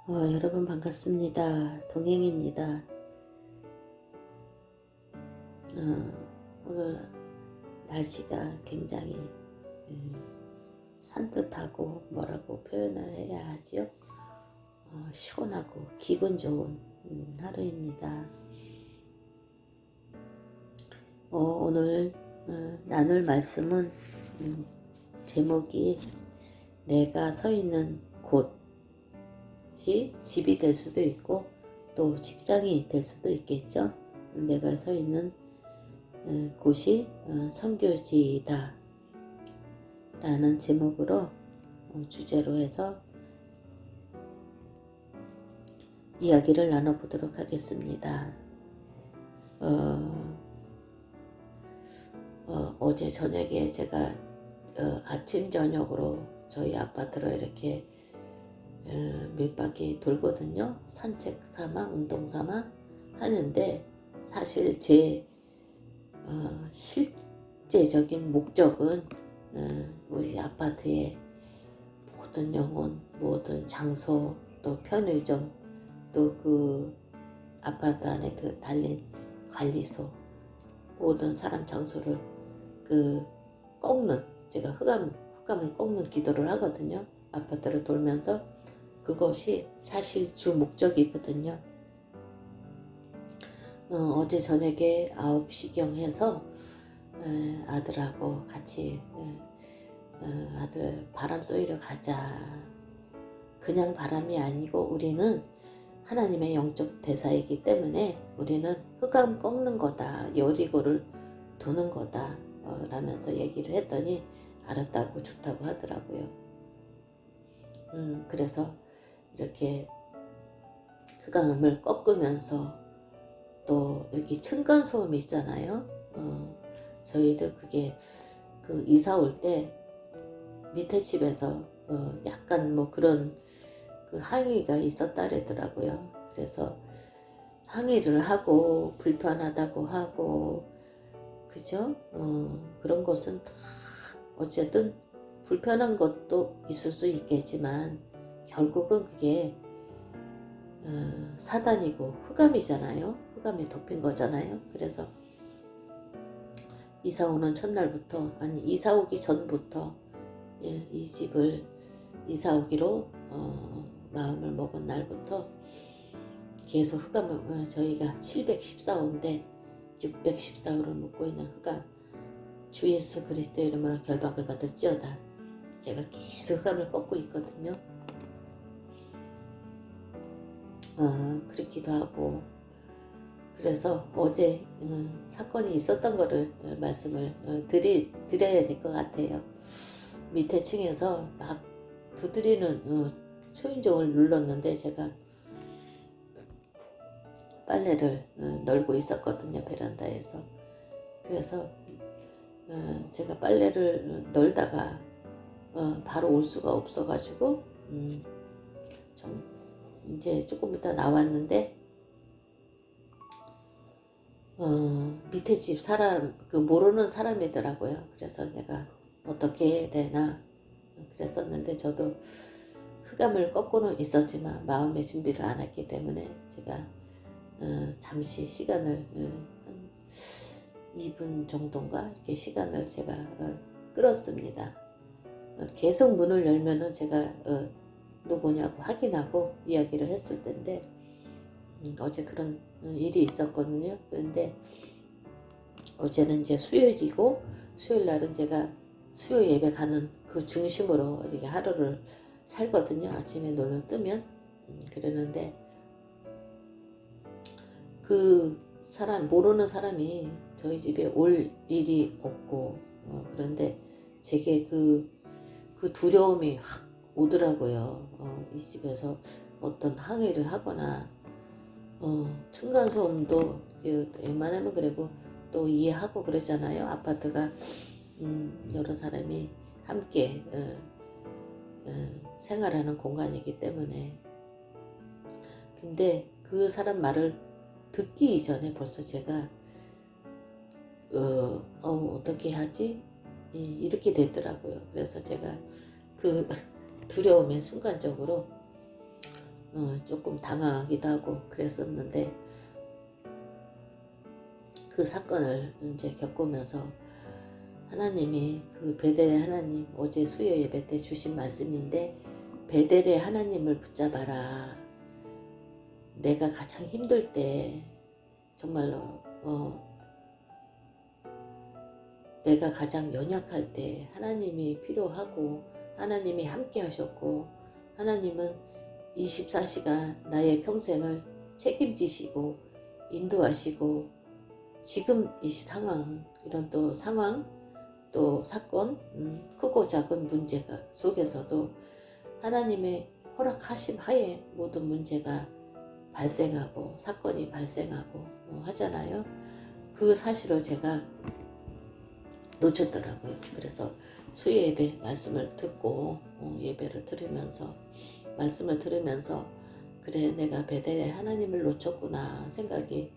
여러분 반갑습니다. 동행입니다. 오늘 날씨가 굉장히 산뜻하고 뭐라고 표현을 해야 하지요? 시원하고 기분 좋은 하루입니다. 오늘 나눌 말씀은 제목이 내가 서 있는 곳이 집이 될 수도 있고 또 직장이 될 수도 있겠죠. 내가 서 있는 곳이 선교지이다 라는 제목으로 주제로 해서 이야기를 나눠보도록 하겠습니다. 어제 저녁에 제가 아침 저녁으로 저희 아파트로 이렇게 몇 바퀴 돌거든요. 산책 삼아 운동 삼아 하는데 사실 제 실제적인 목적은 우리 아파트의 모든 영혼, 모든 장소, 또 편의점, 또 그 아파트 안에 달린 관리소, 모든 사람 장소를 꺾는, 제가 흑암을 꺾는 기도를 하거든요. 아파트를 돌면서. 그것이 사실 주 목적이거든요. 어제 저녁에 9시경 해서 아들하고 같이 아들 바람 쏘이러 가자. 그냥 바람이 아니고 우리는 하나님의 영적 대사이기 때문에 우리는 흑암 꺾는 거다. 여리고를 도는 거다. 라면서 얘기를 했더니 알았다고 좋다고 하더라고요. 그래서 이렇게 흑암을 꺾으면서 또 이렇게 층간소음이 있잖아요. 저희도 그게 이사 올 때 밑에 집에서 약간 뭐 그런 항의가 있었다더라고요. 그래서 항의를 하고 불편하다고 하고 그죠? 그런 것은 다 어쨌든 불편한 것도 있을 수 있겠지만 결국은 그게 사단이고 흑암이잖아요. 흑암이 덮인 거잖아요. 그래서 이사 오는 첫날부터, 아니 이사 오기 전부터 이 집을 이사 오기로 마음을 먹은 날부터 계속 흑암을, 저희가 714호인데 614호를 묵고 있는 흑암, 주 예수 그리스도 이름으로 결박을 받을지어다. 제가 계속 흑암을 꺾고 있거든요. 그렇기도 하고, 그래서 어제 사건이 있었던 거를 말씀을 드려야 될 것 같아요. 밑에 층에서 막 두드리는 초인종을 눌렀는데 제가 빨래를 널고 있었거든요, 베란다에서. 그래서 제가 빨래를 널다가 바로 올 수가 없어가지고 좀 이제 조금 이따 나왔는데 밑에 집 사람, 모르는 사람이더라고요. 그래서 내가 어떻게 해야 되나 그랬었는데 저도 흑암을 꺾고는 있었지만 마음의 준비를 안 했기 때문에 제가 잠시 시간을 한 2분 정도인가 이렇게 시간을 제가 끌었습니다. 계속 문을 열면은 제가 누구냐고 확인하고 이야기를 했을 텐데 어제 그런 일이 있었거든요. 그런데 어제는 이제 수요일이고 수요일 날은 제가 수요 예배 가는 그 중심으로 이렇게 하루를 살거든요. 아침에 눈을 뜨면 그러는데 그 사람, 모르는 사람이 저희 집에 올 일이 없고 그런데 제게 그 두려움이 확 오더라고요. 이 집에서 어떤 항의를 하거나 층간소음도 웬만하면 그래도 또 이해하고 그러잖아요. 아파트가 여러 사람이 함께 생활하는 공간이기 때문에. 근데 그 사람 말을 듣기 이전에 벌써 제가 어떻게 하지? 이렇게 됐더라고요. 그래서 제가 그 두려움에 순간적으로 조금 당황하기도 하고 그랬었는데, 그 사건을 이제 겪으면서 하나님이, 그 베델의 하나님, 어제 수요 예배 때 주신 말씀인데, 베델의 하나님을 붙잡아라. 내가 가장 힘들 때, 정말로 내가 가장 연약할 때 하나님이 필요하고, 하나님이 함께 하셨고, 하나님은 24시간 나의 평생을 책임지시고 인도하시고, 지금 이 상황, 이런 또 상황, 또 사건, 크고 작은 문제가 속에서도 하나님의 허락하심 하에 모든 문제가 발생하고 사건이 발생하고 하잖아요. 그 사실을 제가 놓쳤더라고요. 그래서 수요 예배 말씀을 듣고 예배를 들으면서, 말씀을 들으면서, 그래 내가 베델의 하나님을 놓쳤구나 생각이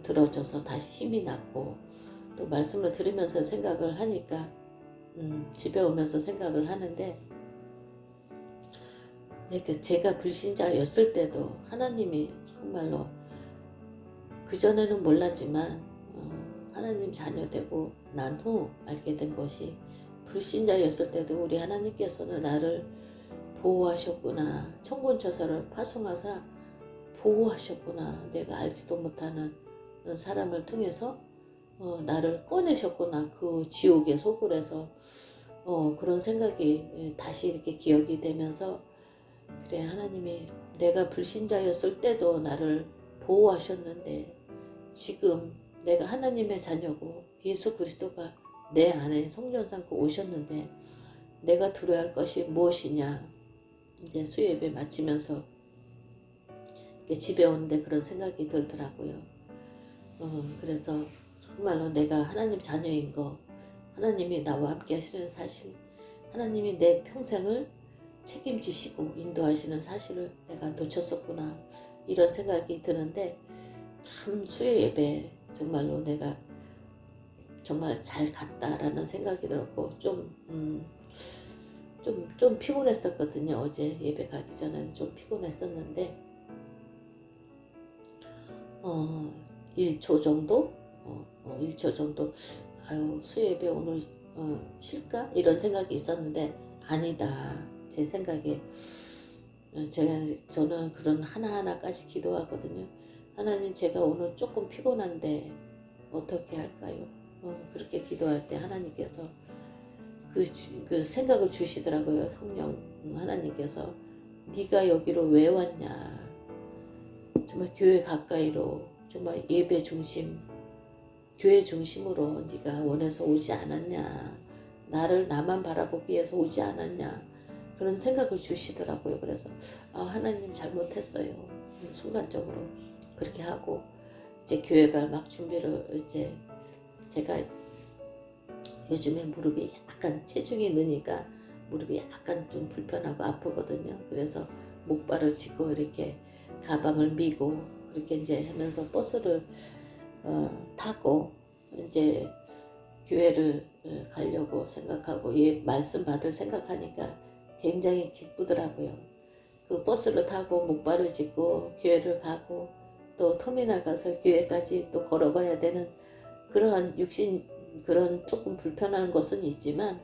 들어져서 다시 힘이 났고, 또 말씀을 들으면서 생각을 하니까 집에 오면서 생각을 하는데, 그러니까 제가 불신자였을 때도 하나님이 정말로, 그전에는 몰랐지만 하나님 자녀 되고 난 후 알게 된 것이, 불신자였을 때도 우리 하나님께서는 나를 보호하셨구나, 천군천사를 파송하사 보호하셨구나, 내가 알지도 못하는 사람을 통해서 나를 꺼내셨구나, 그 지옥의 소굴에서. 그런 생각이 다시 이렇게 기억이 되면서, 그래 하나님이 내가 불신자였을 때도 나를 보호하셨는데, 지금 내가 하나님의 자녀고 예수 그리스도가 내 안에 성전 삼고 오셨는데 내가 두려워야 할 것이 무엇이냐. 이제 수요 예배 마치면서 집에 오는데 그런 생각이 들더라고요. 그래서 정말로 내가 하나님 자녀인 거, 하나님이 나와 함께 하시는 사실, 하나님이 내 평생을 책임지시고 인도하시는 사실을 내가 놓쳤었구나, 이런 생각이 드는데, 참 수요 예배 정말로 내가 정말 잘 갔다라는 생각이 들었고, 좀 피곤했었거든요. 어제 예배 가기 전에는 좀 피곤했었는데 1초 정도 1초 정도 아유 수요 예배 오늘 쉴까? 이런 생각이 있었는데, 아니다. 제 생각에 저는 그런 하나하나까지 기도하거든요. 하나님, 제가 오늘 조금 피곤한데 어떻게 할까요? 그렇게 기도할 때 하나님께서 그 생각을 주시더라고요. 성령 하나님께서, 네가 여기로 왜 왔냐, 정말 교회 가까이로, 정말 예배 중심, 교회 중심으로 네가 원해서 오지 않았냐, 나만 바라보기 위해서 오지 않았냐, 그런 생각을 주시더라고요. 그래서 하나님 잘못했어요. 순간적으로 그렇게 하고, 이제 교회가 막 준비를, 이제 제가 요즘에 무릎이 약간 체중이 느니까 무릎이 약간 좀 불편하고 아프거든요. 그래서 목발을 짚고 이렇게 가방을 미고 그렇게 이제 하면서 버스를 타고 이제 교회를 가려고 생각하고, 말씀 받을 생각하니까 굉장히 기쁘더라고요. 그 버스를 타고 목발을 짚고 교회를 가고, 또 터미널 가서 교회까지 또 걸어가야 되는 그러한 그런 조금 불편한 것은 있지만,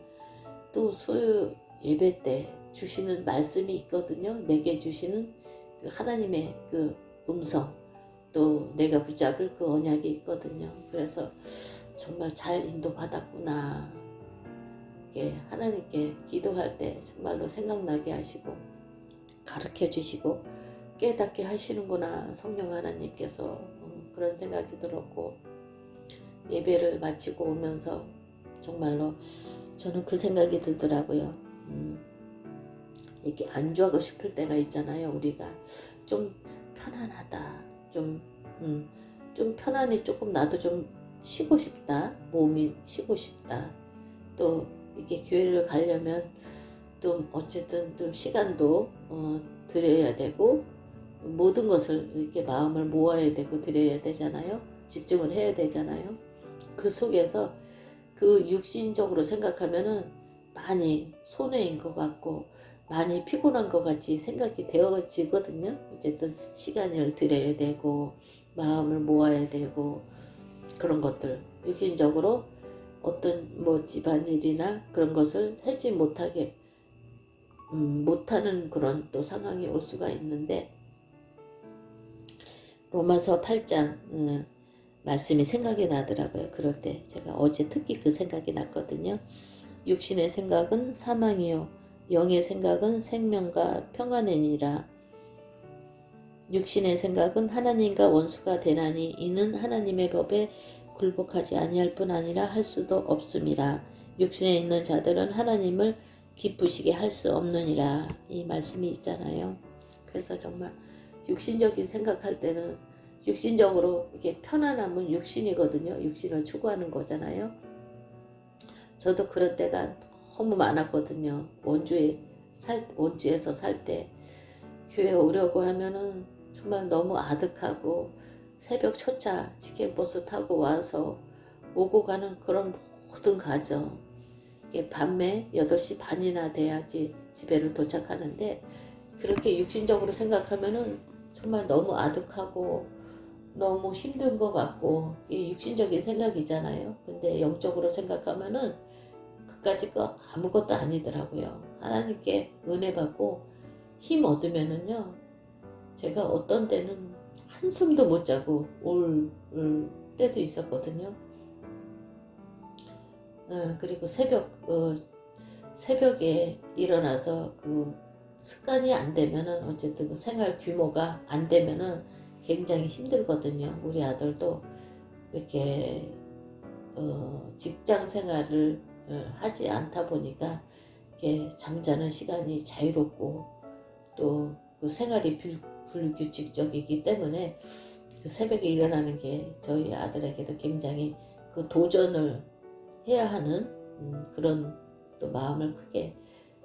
또 수요 예배 때 주시는 말씀이 있거든요. 내게 주시는 그 하나님의 그 음성, 또 내가 붙잡을 그 언약이 있거든요. 그래서 정말 잘 인도받았구나. 하나님께 기도할 때 정말로 생각나게 하시고 가르쳐 주시고 깨닫게 하시는구나, 성령 하나님께서. 그런 생각이 들었고, 예배를 마치고 오면서 정말로 저는 그 생각이 들더라고요. 이렇게 안주하고 싶을 때가 있잖아요. 우리가 좀 편안하다, 좀 편안히 조금 나도 좀 쉬고 싶다, 몸이 쉬고 싶다, 또 이렇게 교회를 가려면 또 어쨌든 좀 시간도 드려야 되고, 모든 것을 이렇게 마음을 모아야 되고 드려야 되잖아요. 집중을 해야 되잖아요. 그 속에서 그 육신적으로 생각하면은 많이 손해인 것 같고, 많이 피곤한 것 같이 생각이 되어지거든요. 어쨌든 시간을 들여야 되고 마음을 모아야 되고 그런 것들 육신적으로 어떤 뭐 집안일이나 그런 것을 하지 못하게 못하는 그런 또 상황이 올 수가 있는데 로마서 8장 말씀이 생각이 나더라고요. 그럴 때 제가 어제 특히 그 생각이 났거든요. 육신의 생각은 사망이요 영의 생각은 생명과 평안이니라. 육신의 생각은 하나님과 원수가 되나니 이는 하나님의 법에 굴복하지 아니할 뿐 아니라 할 수도 없음이라. 육신에 있는 자들은 하나님을 기쁘시게 할 수 없느니라. 이 말씀이 있잖아요. 그래서 정말 육신적인 생각할 때는 육신적으로 이렇게 편안함은 육신이거든요. 육신을 추구하는 거잖아요. 저도 그런 때가 너무 많았거든요. 원주에서 살 때 교회 오려고 하면은 정말 너무 아득하고 새벽 초짜 치킨버스 타고 와서 오고 가는 그런 모든 과정 이게 밤에 8시 반이나 돼야지 집에를 도착하는데 그렇게 육신적으로 생각하면은 정말 너무 아득하고 너무 힘든 것 같고 이게 육신적인 생각이잖아요. 근데 영적으로 생각하면은 그까짓 거 아무것도 아니더라고요. 하나님께 은혜 받고 힘 얻으면은요. 제가 어떤 때는 한숨도 못 자고 올 때도 있었거든요. 그리고 새벽에 일어나서 그 습관이 안 되면은 어쨌든 그 생활 규모가 안 되면은 굉장히 힘들거든요. 우리 아들도 이렇게 직장 생활을 하지 않다 보니까 이렇게 잠자는 시간이 자유롭고 또 그 생활이 불규칙적이기 때문에 그 새벽에 일어나는 게 저희 아들에게도 굉장히 그 도전을 해야 하는 그런 또 마음을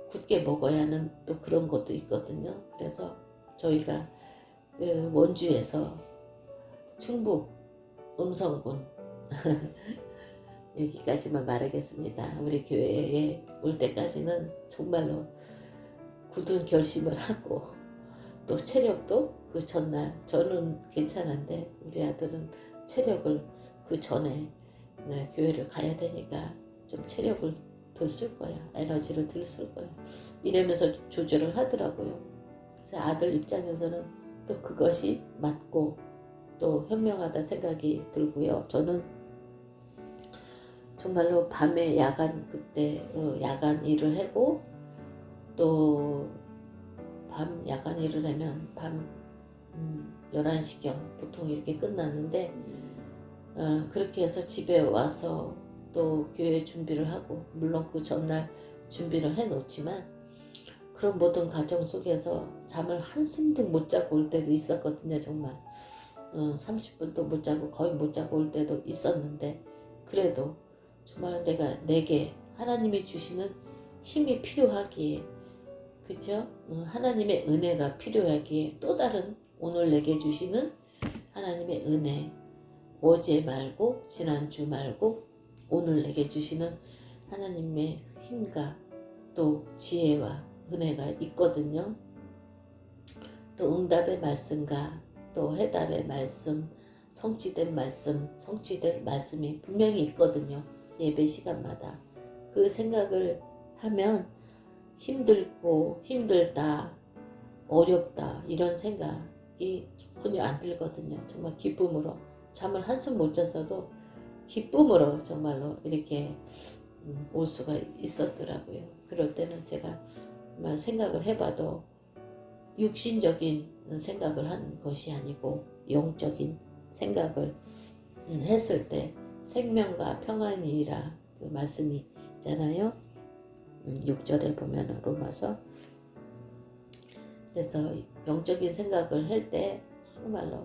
굳게 먹어야 하는 또 그런 것도 있거든요. 그래서 저희가 원주에서 충북 음성군 여기까지만 말하겠습니다. 우리 교회에 올 때까지는 정말로 굳은 결심을 하고 또 체력도 그 전날 저는 괜찮은데 우리 아들은 체력을 그 전에 교회를 가야 되니까 좀 체력을 덜 쓸 거야. 에너지를 덜 쓸 거야. 이러면서 조절을 하더라고요. 그래서 아들 입장에서는 또 그것이 맞고 또 현명하다 생각이 들고요. 저는 정말로 밤에 야간 그때 야간 일을 하고 또 밤 야간 일을 하면 밤 11시경 보통 이렇게 끝났는데 그렇게 해서 집에 와서 또 교회 준비를 하고 물론 그 전날 준비를 해 놓지만 그런 모든 과정 속에서 잠을 한숨도 못 자고 올 때도 있었거든요. 정말 30분도 못 자고 거의 못 자고 올 때도 있었는데 그래도 정말 내게 하나님이 주시는 힘이 필요하기에 그죠? 하나님의 은혜가 필요하기에 또 다른 오늘 내게 주시는 하나님의 은혜 어제 말고 지난주 말고 오늘 내게 주시는 하나님의 힘과 또 지혜와 은혜가 있거든요. 또 응답의 말씀과 또 해답의 말씀, 성취된 말씀이 분명히 있거든요. 예배 시간마다. 그 생각을 하면 힘들고 힘들다, 어렵다 이런 생각이 전혀 안 들거든요. 정말 기쁨으로 잠을 한숨 못 잤어도 기쁨으로 정말로 이렇게 올 수가 있었더라고요. 그럴 때는 제가 정말 생각을 해봐도 육신적인 생각을 하는 것이 아니고 영적인 생각을 했을 때 생명과 평안이라 그 말씀이 있잖아요. 6절에 보면 로마서 그래서 영적인 생각을 할 때 정말로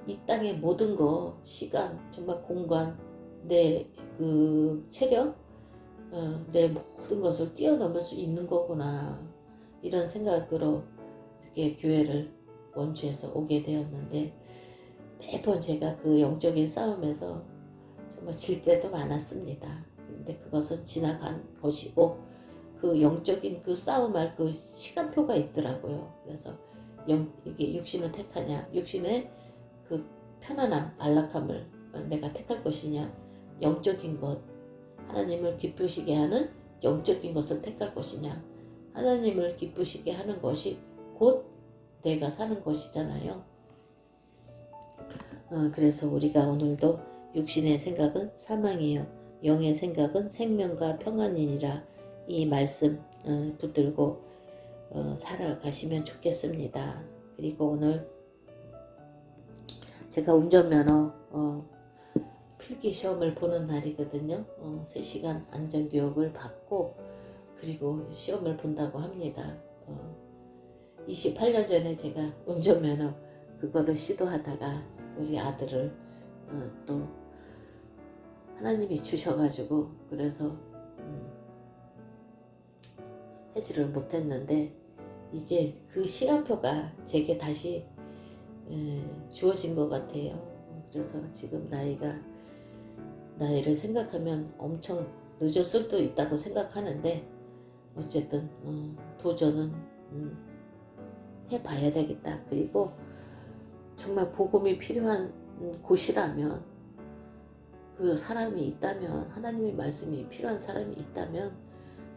이 땅의 모든 거 시간 정말 공간 내 그 체력 내 모든 것을 뛰어넘을 수 있는 거구나 이런 생각으로 이렇게 교회를 원주에서 오게 되었는데 매번 제가 그 영적인 싸움에서 정말 질 때도 많았습니다. 근데 그것은 지나간 것이고 그 영적인 그 싸움할 그 시간표가 있더라고요. 그래서 이게 육신을 택하냐, 육신의 그 편안함, 안락함을 내가 택할 것이냐, 영적인 것, 하나님을 기쁘시게 하는 영적인 것을 택할 것이냐, 하나님을 기쁘시게 하는 것이 곧 내가 사는 것이잖아요. 그래서 우리가 오늘도 육신의 생각은 사망이요 영의 생각은 생명과 평안이니라, 이 말씀 붙들고 살아가시면 좋겠습니다. 그리고 오늘 제가 운전면허 필기 시험을 보는 날이거든요. 3시간 안전교육을 받고 그리고 시험을 본다고 합니다. 28년 전에 제가 운전면허 그거를 시도하다가 우리 아들을 또 하나님이 주셔가지고 그래서 하지를 못했는데 이제 그 시간표가 제게 다시 주어진 것 같아요. 그래서 지금 나이를 생각하면 엄청 늦었을 수도 있다고 생각하는데 어쨌든 도전은 해봐야 되겠다. 그리고 정말 복음이 필요한 곳이라면, 그 사람이 있다면, 하나님의 말씀이 필요한 사람이 있다면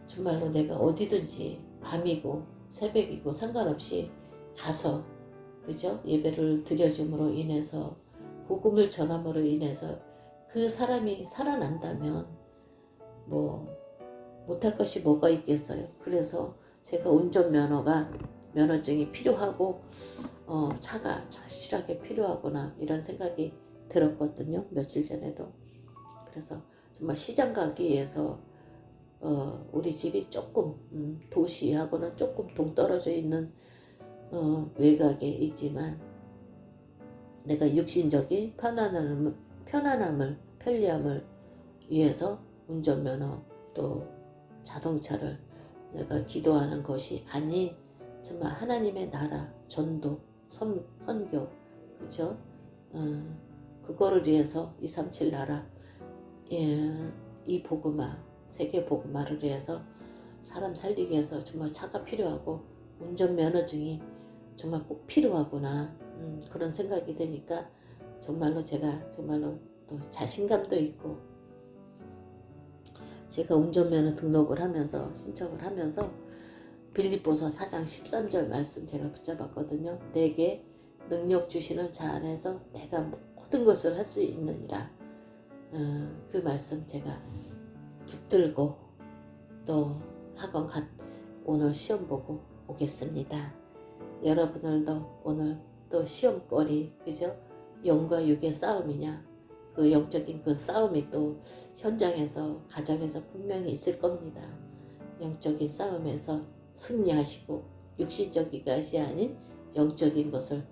정말로 내가 어디든지 밤이고 새벽이고 상관없이 가서, 그죠? 예배를 드려줌으로 인해서, 복음을 전함으로 인해서 그 사람이 살아난다면 뭐 못할 것이 뭐가 있겠어요. 그래서 제가 면허증이 필요하고 차가 절실하게 필요하구나 이런 생각이 들었거든요. 며칠 전에도. 그래서 정말 시장 가기 위해서 우리 집이 조금 도시하고는 조금 동떨어져 있는 외곽에 있지만 내가 육신적인 편안함을 편리함을 위해서 운전면허 또 자동차를 내가 기도하는 것이 아닌 정말 하나님의 나라 전도 선교, 그죠? 그거를 위해서 237 나라, 이 복음화, 세계 복음화를 위해서 사람 살리기 위해서 정말 차가 필요하고 운전면허증이 정말 꼭 필요하구나, 그런 생각이 드니까 정말로 제가 정말로 또 자신감도 있고, 제가 운전면허 등록을 하면서 신청을 하면서 빌립보서 4장 13절 말씀 제가 붙잡았거든요. 내게 능력 주시는 자 안에서 내가 모든 것을 할 수 있느니라. 그 말씀 제가 붙들고 또 오늘 시험 보고 오겠습니다. 여러분들도 오늘 또 시험거리, 그죠? 영과 육의 싸움이냐, 그 영적인 그 싸움이 또 현장에서 가정에서 분명히 있을 겁니다. 영적인 싸움에서 승리하시고 육신적인 것이 아닌 영적인 것을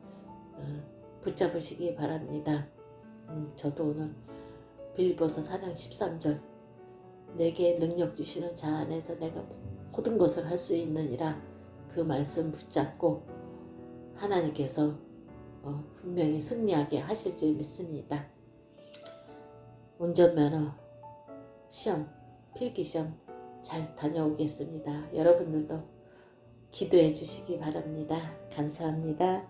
붙잡으시기 바랍니다. 저도 오늘 빌립보서 4장 13절 내게 능력 주시는 자 안에서 내가 모든 것을 할 수 있느니라, 그 말씀 붙잡고 하나님께서 분명히 승리하게 하실 줄 믿습니다. 운전면허 시험, 필기시험 잘 다녀오겠습니다. 여러분들도 기도해 주시기 바랍니다. 감사합니다.